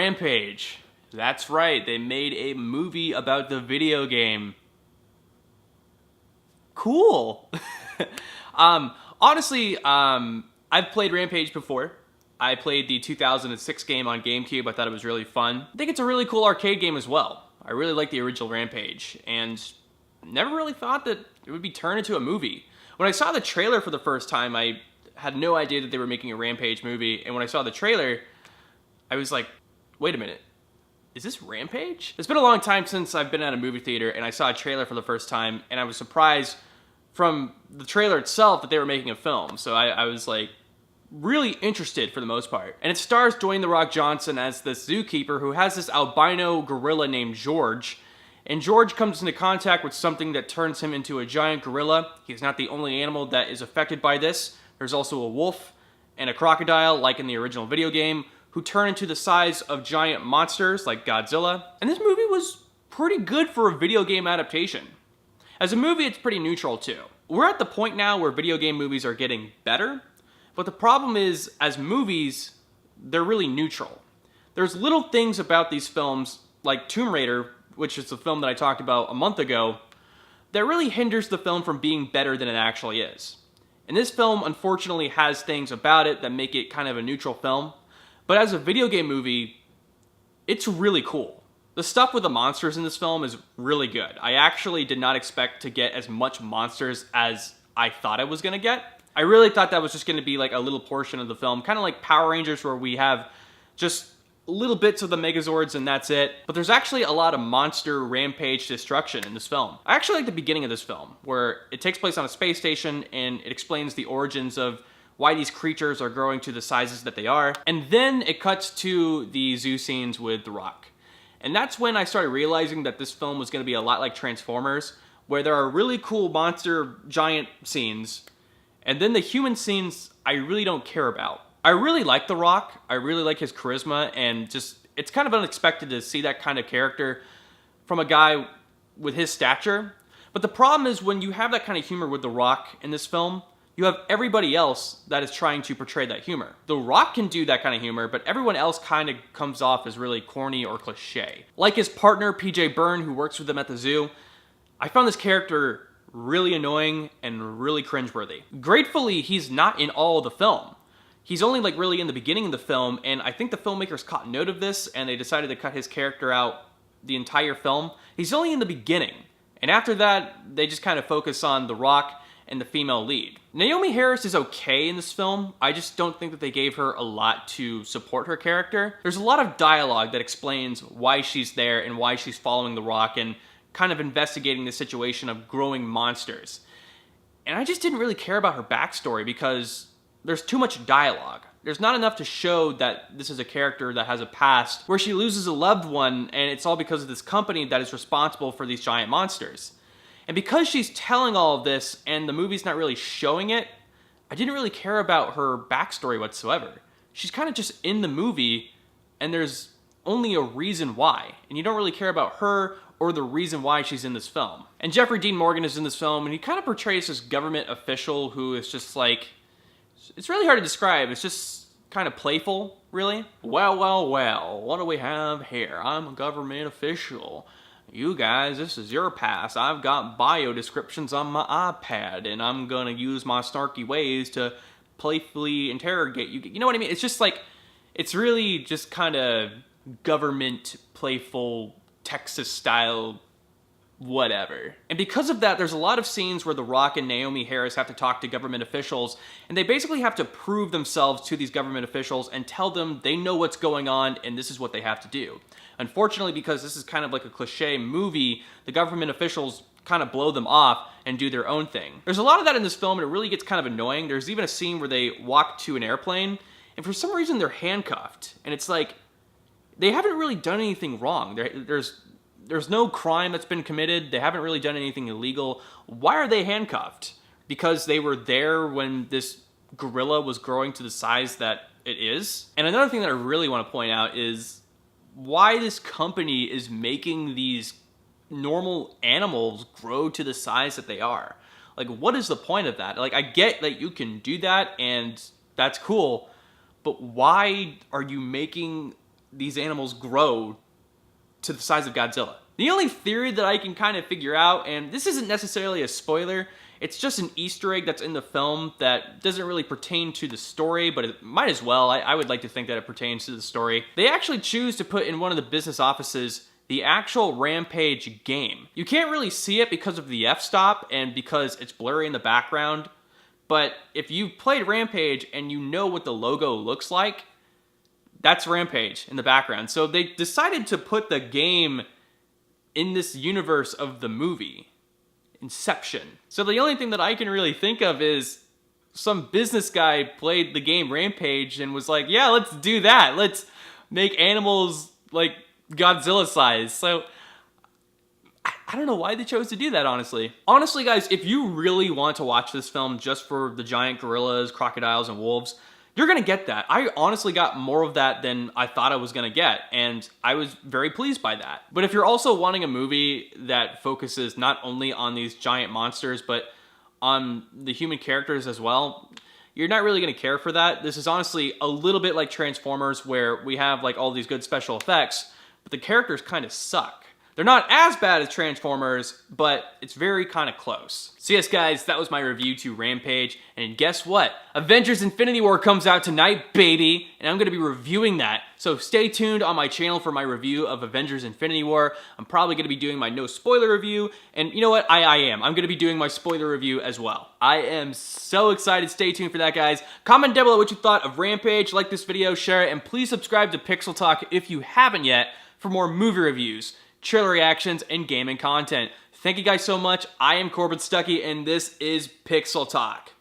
Rampage. That's right, they made a movie about the video game. Cool. Honestly, I've played Rampage before. I played the 2006 game on GameCube. I thought it was really fun. I think it's a really cool arcade game as well. I really like the original Rampage, and never really thought that it would be turned into a movie. When I saw the trailer for the first time, I had no idea that they were making a Rampage movie, and when I saw the trailer, I was like, wait a minute, is this Rampage? It's been a long time since I've been at a movie theater, and I saw a trailer for the first time, and I was surprised from the trailer itself that they were making a film, so I was like, really interested for the most part. And it stars Dwayne "The Rock" Johnson as this zookeeper who has this albino gorilla named George. And George comes into contact with something that turns him into a giant gorilla. He's not the only animal that is affected by this. There's also a wolf and a crocodile, like in the original video game, who turn into the size of giant monsters like Godzilla. And this movie was pretty good for a video game adaptation. As a movie, it's pretty neutral too. We're at the point now where video game movies are getting better, but the problem is, as movies, they're really neutral. There's little things about these films, like Tomb Raider, which is the film that I talked about a month ago, that really hinders the film from being better than it actually is. And this film, unfortunately, has things about it that make it kind of a neutral film, but as a video game movie, it's really cool. The stuff with the monsters in this film is really good. I actually did not expect to get as much monsters as I thought I was gonna get. I really thought that was just going to be like a little portion of the film, kind of like Power Rangers where we have just little bits of the Megazords and that's it. But there's actually a lot of monster rampage destruction in this film. I actually like the beginning of this film, where it takes place on a space station and it explains the origins of why these creatures are growing to the sizes that they are. And then it cuts to the zoo scenes with The Rock. And that's when I started realizing that this film was going to be a lot like Transformers, where there are really cool monster giant scenes, and then the human scenes, I really don't care about. I really like The Rock. I really like his charisma, and just, it's kind of unexpected to see that kind of character from a guy with his stature. But the problem is when you have that kind of humor with The Rock in this film, you have everybody else that is trying to portray that humor. The Rock can do that kind of humor, but everyone else kind of comes off as really corny or cliche. Like his partner, PJ Byrne, who works with him at the zoo, I found this character really annoying and really cringeworthy. Gratefully, he's not in all of the film. He's only like really in the beginning of the film, and I think the filmmakers caught note of this and they decided to cut his character out the entire film. He's only in the beginning, and after that, they just kind of focus on The Rock and the female lead. Naomi Harris is okay in this film. I just don't think that they gave her a lot to support her character. There's a lot of dialogue that explains why she's there and why she's following The Rock and kind of investigating the situation of growing monsters. And I just didn't really care about her backstory because there's too much dialogue. There's not enough to show that this is a character that has a past where she loses a loved one and it's all because of this company that is responsible for these giant monsters. And because she's telling all of this and the movie's not really showing it, I didn't really care about her backstory whatsoever. She's kind of just in the movie and there's only a reason why. And you don't really care about her or the reason why she's in this film. And Jeffrey Dean Morgan is in this film, and he kind of portrays this government official who is just like, it's really hard to describe, it's just kind of playful, really. Well, what do we have here? I'm a government official. You guys, this is your past. I've got bio descriptions on my iPad, and I'm gonna use my snarky ways to playfully interrogate you. You know what I mean? It's just like, it's really just kind of government, playful, Texas-style whatever. And because of that, there's a lot of scenes where The Rock and Naomi Harris have to talk to government officials, and they basically have to prove themselves to these government officials and tell them they know what's going on and this is what they have to do. Unfortunately, because this is kind of like a cliche movie, the government officials kind of blow them off and do their own thing. There's a lot of that in this film, and it really gets kind of annoying. There's even a scene where they walk to an airplane, and for some reason they're handcuffed, and it's like, they haven't really done anything wrong. There's no crime that's been committed. They haven't really done anything illegal. Why are they handcuffed? Because they were there when this gorilla was growing to the size that it is? And another thing that I really want to point out is why this company is making these normal animals grow to the size that they are. Like, what is the point of that? Like, I get that you can do that and that's cool, but why are you making these animals grow to the size of Godzilla. The only theory that I can kind of figure out, and this isn't necessarily a spoiler, it's just an Easter egg that's in the film that doesn't really pertain to the story, but it might as well. I would like to think that it pertains to the story. They actually choose to put in one of the business offices the actual Rampage game. You can't really see it because of the f-stop and because it's blurry in the background, but if you've played Rampage and you know what the logo looks like, that's Rampage in the background. So they decided to put the game in this universe of the movie, Inception. So the only thing that I can really think of is some business guy played the game Rampage and was like, yeah, let's do that. Let's make animals like Godzilla size. So I don't know why they chose to do that, honestly. Honestly, guys, if you really want to watch this film just for the giant gorillas, crocodiles, and wolves, you're gonna get that. I honestly got more of that than I thought I was gonna get, and I was very pleased by that. But if you're also wanting a movie that focuses not only on these giant monsters, but on the human characters as well, you're not really gonna care for that. This is honestly a little bit like Transformers, where we have like all these good special effects, but the characters kind of suck. They're not as bad as Transformers, but it's very kind of close. So yes, guys, that was my review to Rampage, and guess what? Avengers Infinity War comes out tonight, baby, and I'm going to be reviewing that. So stay tuned on my channel for my review of Avengers Infinity War. I'm probably going to be doing my no spoiler review, and you know what? I am. I'm going to be doing my spoiler review as well. I am so excited. Stay tuned for that, guys. Comment down below what you thought of Rampage, like this video, share it, and please subscribe to PixelTalk if you haven't yet for more movie reviews, trailer reactions, and gaming content. Thank you guys so much. I am Corbin Stuckey, and this is Pixel Talk.